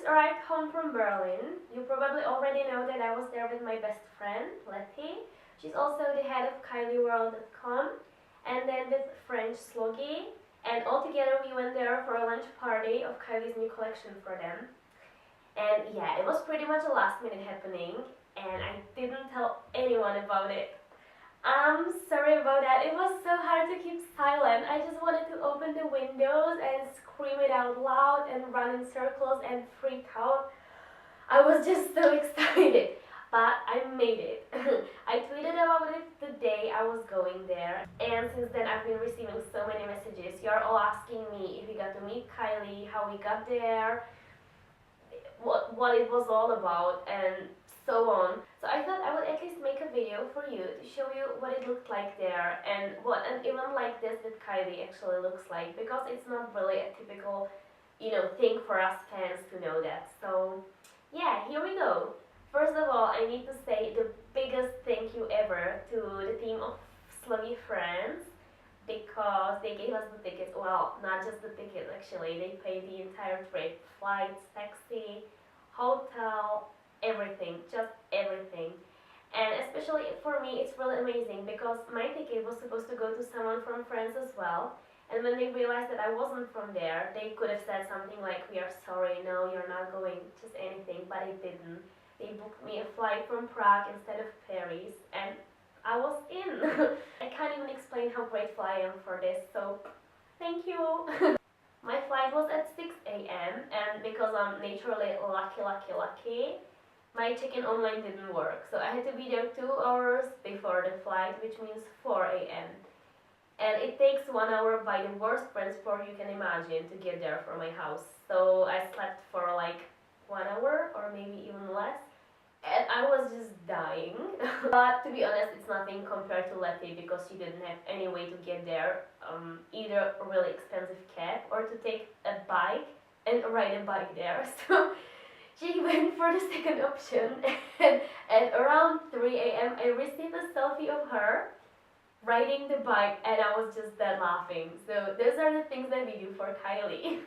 arrived home from Berlin. You probably already know that I was there with my best friend, Letty. She's also the head of KylieWorld.com, and then with French Sloggi. And all together we went there for a lunch party of Kylie's new collection for them. And yeah, it was pretty much a last minute happening, and I didn't tell anyone about it. I'm sorry about that. It was so hard to keep silent. I just wanted to open the windows and scream it out loud and run in circles and freak out. I was just so excited. But I made it. I tweeted about it the day I was going there, and since then I've been receiving so many messages. You're all asking me if we got to meet Kylie, how we got there, what it was all about, and so on. So I thought I would at least make a video for you to show you what it looked like there and what an event like this with Kylie actually looks like, because it's not really a typical, thing for us fans to know that. So yeah, here we go. First of all, I need to say the biggest thank you ever to the team of Sloggi France, because they gave us the tickets. Well, not just the tickets actually, they paid the entire trip, flights, taxi, hotel, everything, just everything. And especially for me, it's really amazing because my ticket was supposed to go to someone from France as well. And when they realized that I wasn't from there, they could have said something like, "We are sorry, no, you're not going," just anything, but it didn't. They booked me a flight from Prague instead of Paris, and I was in. I can't even explain how grateful I am for this, so thank you. My flight was at 6 a.m. and because I'm naturally lucky, my check-in online didn't work. So I had to be there 2 hours before the flight, which means 4 a.m. And it takes 1 hour by the worst transport you can imagine to get there from my house. So I slept for like 1 hour or maybe even less. And I was just dying. But to be honest, it's nothing compared to Letty because she didn't have any way to get there. Either a really expensive cab or to take a bike and ride a bike there. So she went for the second option, and at around 3 a.m. I received a selfie of her riding the bike, and I was just dead laughing. So those are the things that we do for Kylie.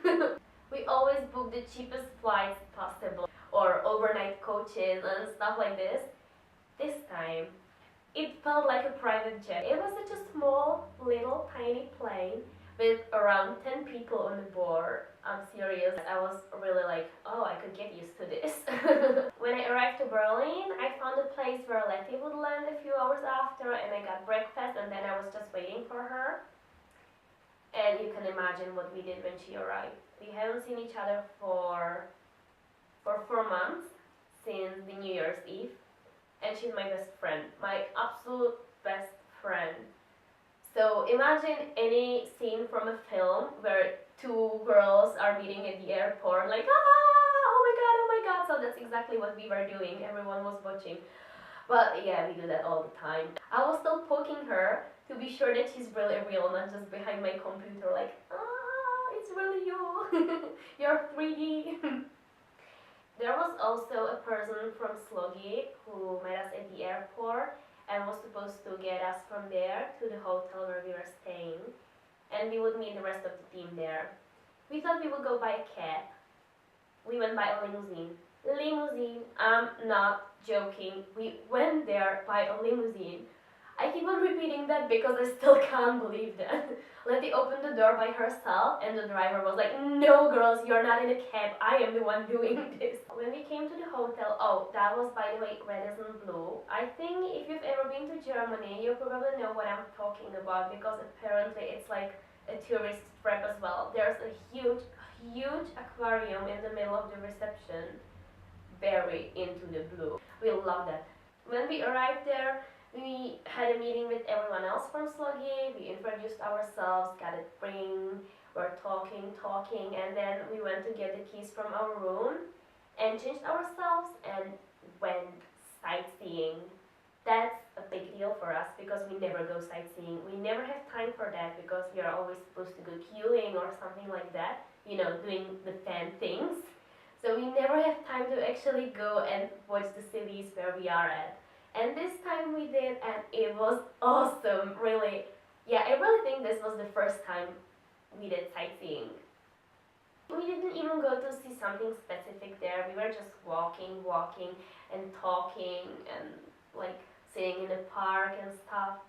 We always book the cheapest flights possible, or overnight coaches and stuff like this. This time, it felt like a private jet. It was such a small, little, tiny plane with around 10 people on the board. I'm serious. I was really like, oh, I could get used to this. When I arrived to Berlin, I found a place where Letty would land a few hours after, and I got breakfast, and then I was just waiting for her. And you can imagine what we did when she arrived. We haven't seen each other for 4 months, since the New Year's Eve, and she's my best friend, my absolute best friend. So imagine any scene from a film where two girls are meeting at the airport, like, oh my god, so that's exactly what we were doing, everyone was watching. But yeah, we do that all the time. I was still poking her to be sure that she's really real, not just behind my computer, like, it's really you, you're 3D. There was also a person from Sloggi who met us at the airport and was supposed to get us from there to the hotel where we were staying, and we would meet the rest of the team there. We thought we would go by a cab. We went by a limousine. I'm not joking. We went there by a limousine. I keep on repeating that because I still can't believe that. Letty opened the door by herself and the driver was like, "No girls, you're not in a cab, I am the one doing this." When we came to the hotel, that was by the way Radisson Blu. I think if you've ever been to Germany, you probably know what I'm talking about because apparently it's like a tourist trap as well. There's a huge aquarium in the middle of the reception, buried into the blue. We love that. When we arrived there, we had a meeting with everyone else from Sloggi, we introduced ourselves, got a drink, we're talking, and then we went to get the keys from our room and changed ourselves and went sightseeing. That's a big deal for us because we never go sightseeing. We never have time for that because we are always supposed to go queuing or something like that, doing the fan things. So we never have time to actually go and watch the cities where we are at. And this time we did, and it was awesome, really. Yeah, I really think this was the first time we did sightseeing. We didn't even didn't go to see something specific there. We were just walking and talking and like sitting in the park and stuff.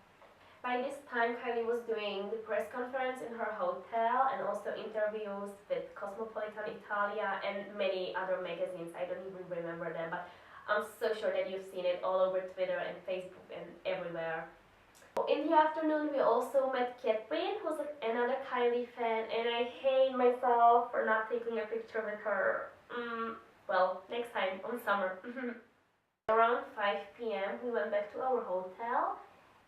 By this time, Kylie was doing the press conference in her hotel and also interviews with Cosmopolitan Italia and many other magazines. I don't even remember them, but I'm so sure that you've seen it all over Twitter and Facebook and everywhere. In the afternoon, we also met Catherine, who's another Kylie fan, and I hate myself for not taking a picture with her. Well, next time, on summer. Around 5 p.m., we went back to our hotel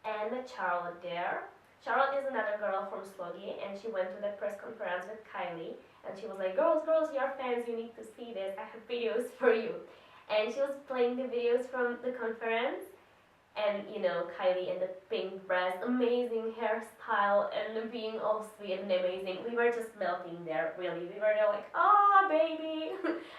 and met Charlotte there. Charlotte is another girl from Sloggi, and she went to the press conference with Kylie, and she was like, girls, you're fans, you need to see this, I have videos for you. And she was playing the videos from the conference, and you know, Kylie in the pink dress, amazing hairstyle, and being all sweet and amazing. We were just melting there, really. We were there like, ah, baby.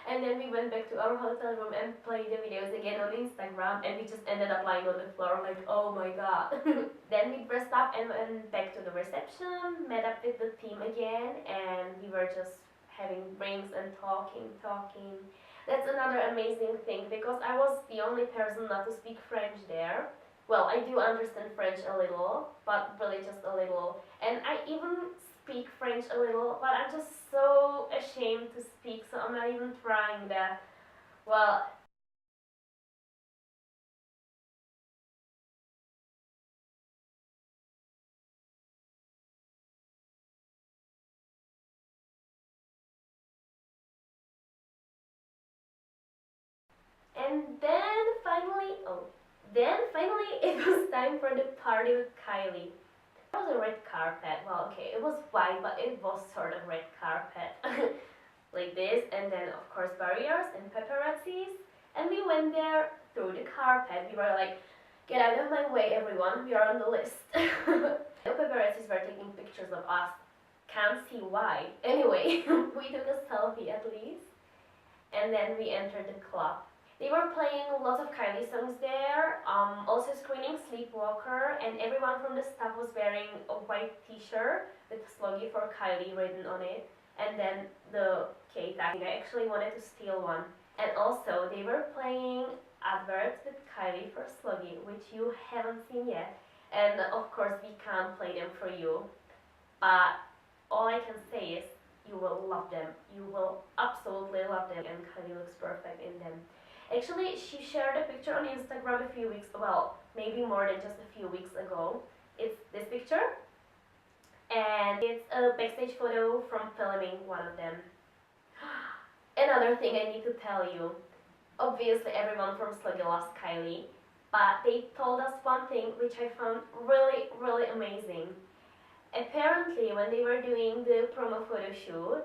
And then we went back to our hotel room and played the videos again on Instagram, and we just ended up lying on the floor like, oh my god. Then we dressed up and went back to the reception, met up with the team again, and we were just having drinks and talking. That's another amazing thing, because I was the only person not to speak French there. Well, I do understand French a little, but really just a little. And I even speak French a little, but I'm just so ashamed to speak, so I'm not even trying that. Well, and then finally it was time for the party with Kylie. It was a red carpet. Well, okay, it was white, but it was sort of red carpet. Like this, and then of course barriers and paparazzis. And we went there through the carpet. We were like, get out of my way, everyone, we are on the list. The paparazzis were taking pictures of us. Can't see why. Anyway, we took a selfie at least. And then we entered the club. They were playing lots of Kylie songs there, also screening Sleepwalker, and everyone from the staff was wearing a white t-shirt with Sloggi for Kylie written on it, and then the K tag. I actually wanted to steal one. And also, they were playing adverts with Kylie for Sloggi, which you haven't seen yet, and of course we can't play them for you, but all I can say is you will love them. You will absolutely love them, and Kylie looks perfect in them. Actually, she shared a picture on Instagram a few weeks, well, maybe more than just a few weeks ago. It's this picture, and it's a backstage photo from filming one of them. Another thing I need to tell you. Obviously, everyone from Sloggi loves Kylie, but they told us one thing which I found really amazing. Apparently, when they were doing the promo photo shoot,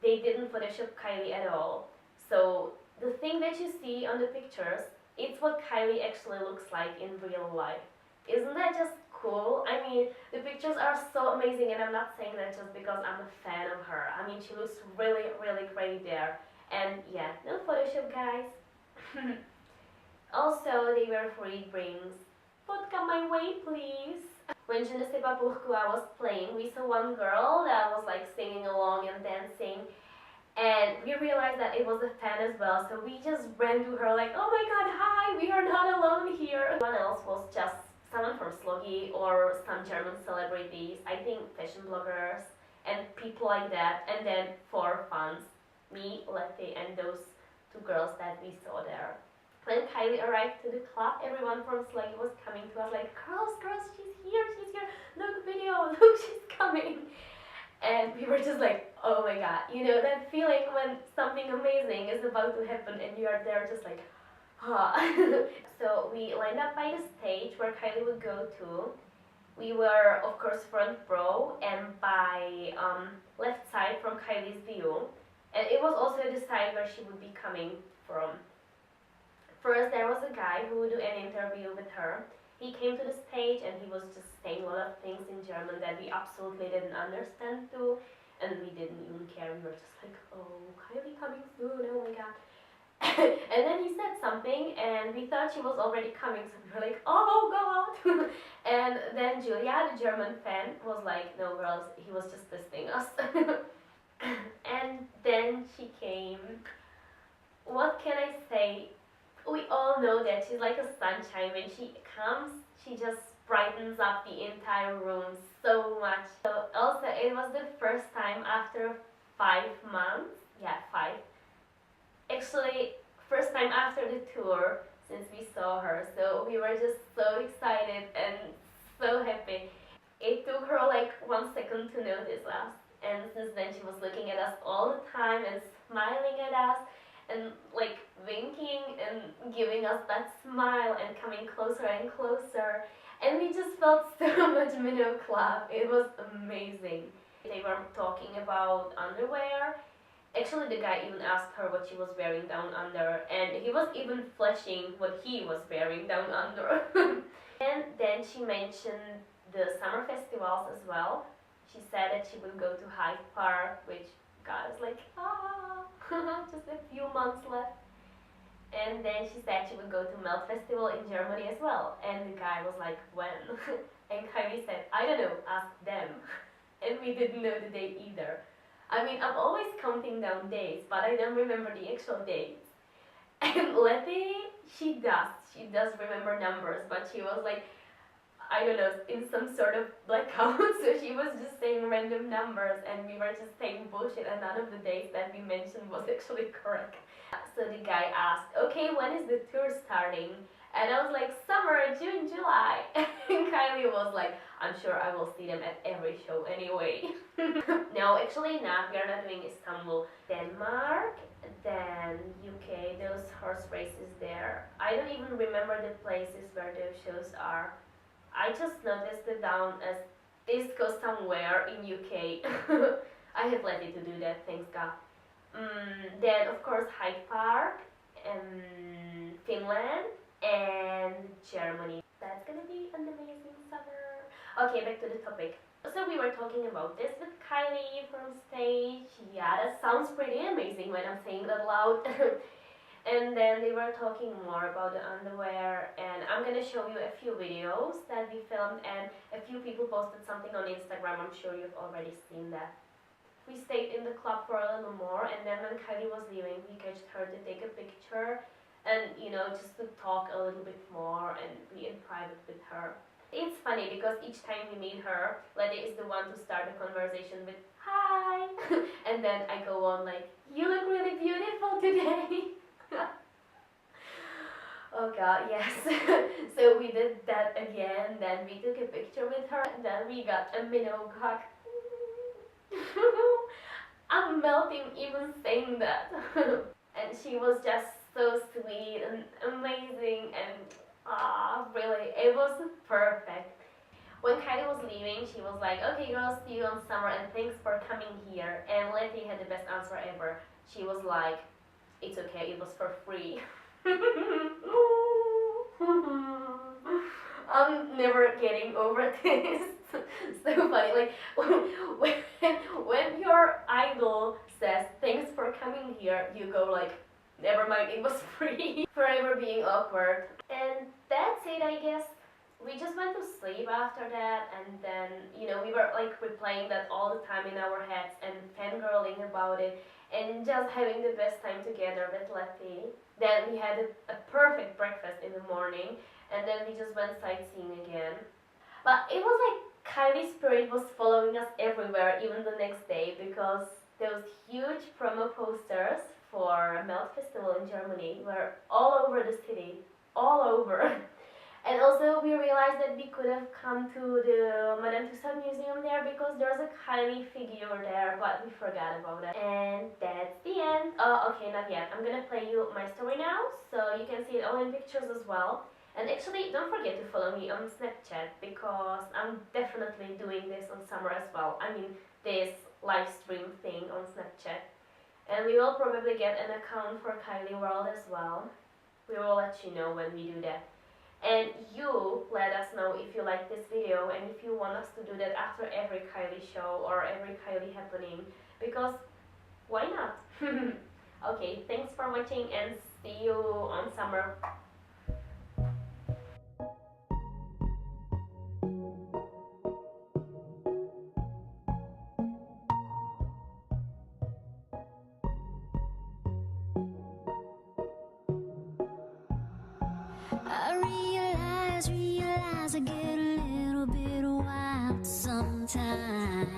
they didn't Photoshop Kylie at all. So the thing that you see on the pictures, it's what Kylie actually looks like in real life. Isn't that just cool? I mean, the pictures are so amazing, and I'm not saying that just because I'm a fan of her. I mean, she looks really great there. And yeah, no Photoshop, guys. Also, they were free drinks. Vodka my way, please. When Je ne sais pas pourquoi was playing, we saw one girl that was like singing along and dancing, and we realized that it was a fan as well, so we just ran to her like, oh my god, hi, we are not alone here. Everyone else was just someone from Sloggi or some German celebrities, I think fashion bloggers and people like that, and then 4 fans, me, Letty, and those 2 girls that we saw there. When Kylie arrived to the club, everyone from Sloggi was coming to us like, girls, she's here, look video, look, she's coming. And we were just like, oh my god, you know that feeling when something amazing is about to happen and you are there just like, ah. So we lined up by the stage where Kylie would go to. We were, of course, front row and by left side from Kylie's view. And it was also the side where she would be coming from. First, there was a guy who would do an interview with her. He came to the stage and he was just saying a lot of things in German that we absolutely didn't understand too, and we didn't even care. We were just like, oh, Kylie coming soon, oh my god. And then he said something and we thought she was already coming, so we were like, oh god. And then Julia, the German fan, was like, no girls, he was just testing us. And then then she came. What can I say? We all know that she's like a sunshine. When she comes, she just brightens up the entire room so much. So also, it was the first time after 5 months. Yeah, five. Actually, first time after the tour since we saw her. So we were just so excited and so happy. It took her like 1 second to notice us. And since then, she was looking at us all the time and smiling at us and like winking and giving us that smile and coming closer and closer. And we just felt so much Minogue love. It was amazing. They were talking about underwear. Actually, the guy even asked her what she was wearing down under, and he was even flashing what he was wearing down under. And then she mentioned the summer festivals as well. She said that she will go to Hyde Park, which got us like, just a few months left. And then she said she would go to Melt Festival in Germany as well. And the guy was like, when? And Kylie said, I don't know, ask them. And we didn't know the date either. I mean, I'm always counting down days, but I don't remember the actual dates. And Letty, she does remember numbers, but she was like, I don't know, in some sort of blackout, so she was just saying random numbers, and we were just saying bullshit, and none of the dates that we mentioned was actually correct. So the guy asked, okay, when is the tour starting? And I was like, summer, June, July. And Kylie was like, I'm sure I will see them at every show anyway. No, actually not. We are not doing Istanbul. Denmark, then UK, those horse races there. I don't even remember the places where those shows are. I just noticed it down as disco somewhere in UK. I have let it to do that, thanks God. Then of course Hyde Park, Finland, and Germany. That's gonna be an amazing summer. Okay, back to the topic. So we were talking about this with Kylie from stage. Yeah, that sounds pretty amazing when I'm saying that loud. And then they were talking more about the underwear, and I'm gonna show you a few videos that we filmed, and a few people posted something on Instagram. I'm sure you've already seen that. We stayed in the club for a little more, and then when Kylie was leaving, we catched her to take a picture and, just to talk a little bit more and be in private with her. It's funny because each time we meet her, Letty is the one to start the conversation with, hi! And then I go on like, you look really beautiful today! Oh god, yes. So we did that again, then we took a picture with her, and then we got a Minogue hug. I'm melting even saying that. And she was just so sweet and amazing, and really, it was perfect. When Kylie was leaving, she was like, okay girls, see you on summer and thanks for coming here. And Letty had the best answer ever. She was like, it's okay, it was for free. I'm never getting over this. So funny, like when your idol says thanks for coming here, you go like, never mind, it was free. Forever being awkward. And that's it, I guess. We just went to sleep after that, and then we were like replaying that all the time in our heads and fangirling about it and just having the best time together with Letty. Then we had a perfect breakfast in the morning, and then we just went sightseeing again. But it was like Kylie's spirit was following us everywhere, even the next day, because those huge promo posters for Melt Festival in Germany were all over the city, all over. And also we realized that we could have come to the Madame Tussauds Museum there because there's a Kylie figure there, but we forgot about it. And that's the end. Oh, okay, not yet. I'm gonna play you my story now, so you can see it all in pictures as well. And actually, don't forget to follow me on Snapchat because I'm definitely doing this on summer as well. I mean, this live stream thing on Snapchat. And we will probably get an account for Kylie World as well. We will let you know when we do that. And you let us know if you like this video and if you want us to do that after every Kylie show or every Kylie happening, because why not? Okay, thanks for watching and see you on summer. I realize I get a little bit wild sometimes.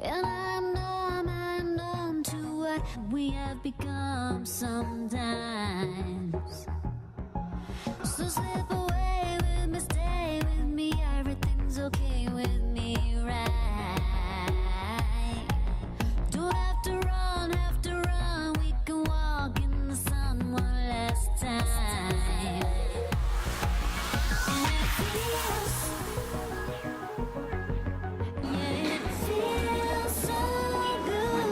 And I'm numb to what we have become sometimes. So slip away with me, stay with me, everything's okay with me, right? Don't have to run, we can walk in the sun one last time. And it feels, yeah, it feels so good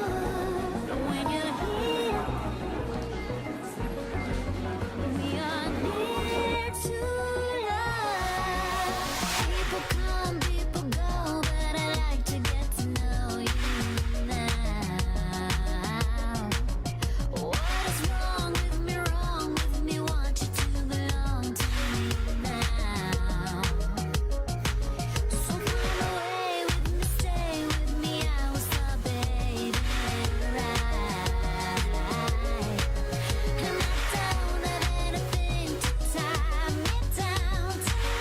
when you're here. We are near to love. People come, people go, but I like to get to know you now. What is wrong with me, want you to belong to me now. So come away with me, stay with me, I will stop baby, right. And I don't have anything to tie me down tonight.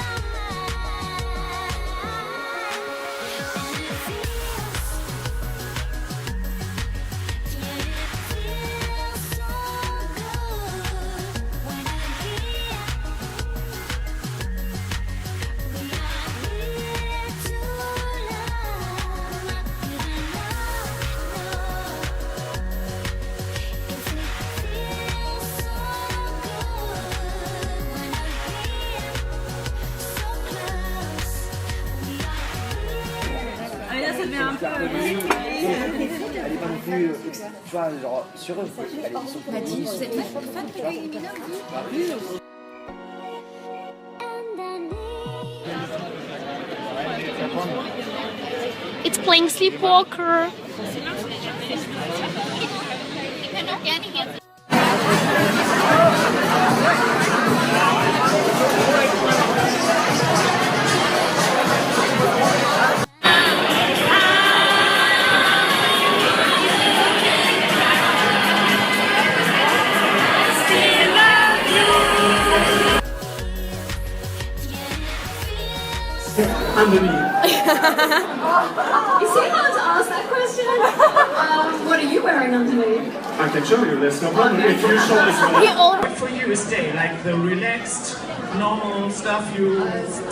And it feels, yeah, it feels so good when you're here. We are here to love, not giving up, no. If it feels so good when you're here, so close. We are here. Là, ça devient un peu. Elle est pas non plus, tu vois, genre sur eux. Elle est sur Vous êtes fan de Kylie Minogue, vous? And I need It's playing sleepwalker. Underneath. Is he allowed to ask that question? What are you wearing underneath? I can show you, there's no problem. If you show this one. What for you is day, like the relaxed, normal stuff you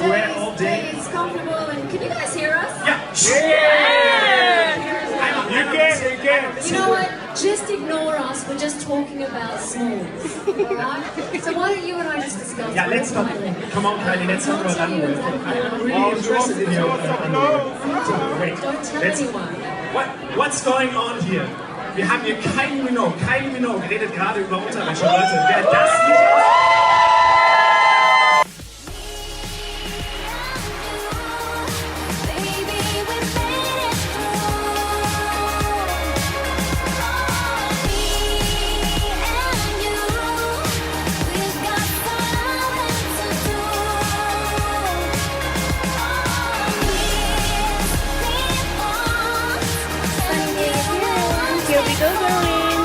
wear all day? It's comfortable, and can you guys hear us? Yeah. You can. You know what? Just ignore us. We're just talking about smalls. Alright? So why don't you and I just discuss? Yeah, let's talk. Come on, Kylie, let's talk about underwear. I'm really interested in your underwear. Wait, Don't tell let's. anyone. What's going on here? Wir haben hier Kylie Minogue. Kylie Minogue redet gerade über Unterwäsche. Leute, wer das nicht baby, we made it through. Me and you, we've got something to do. Here we go, Berlin.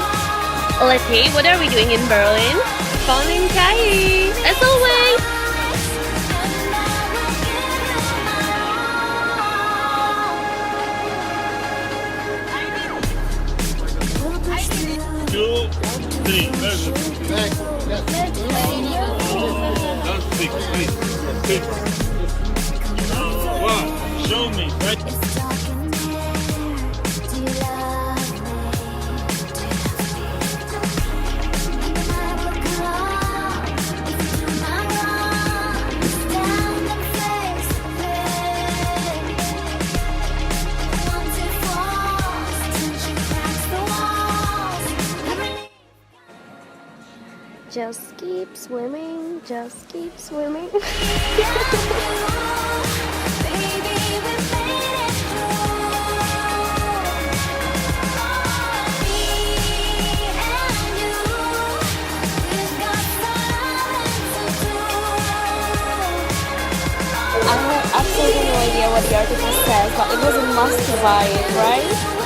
Letty, what are we doing in Berlin? Following Kylie, as always. Two, three, measure. Don't speak, please. Sit. One, show me. Right. Just keep swimming, just keep swimming. I have absolutely no idea what the article says, but it was a must to buy it, right?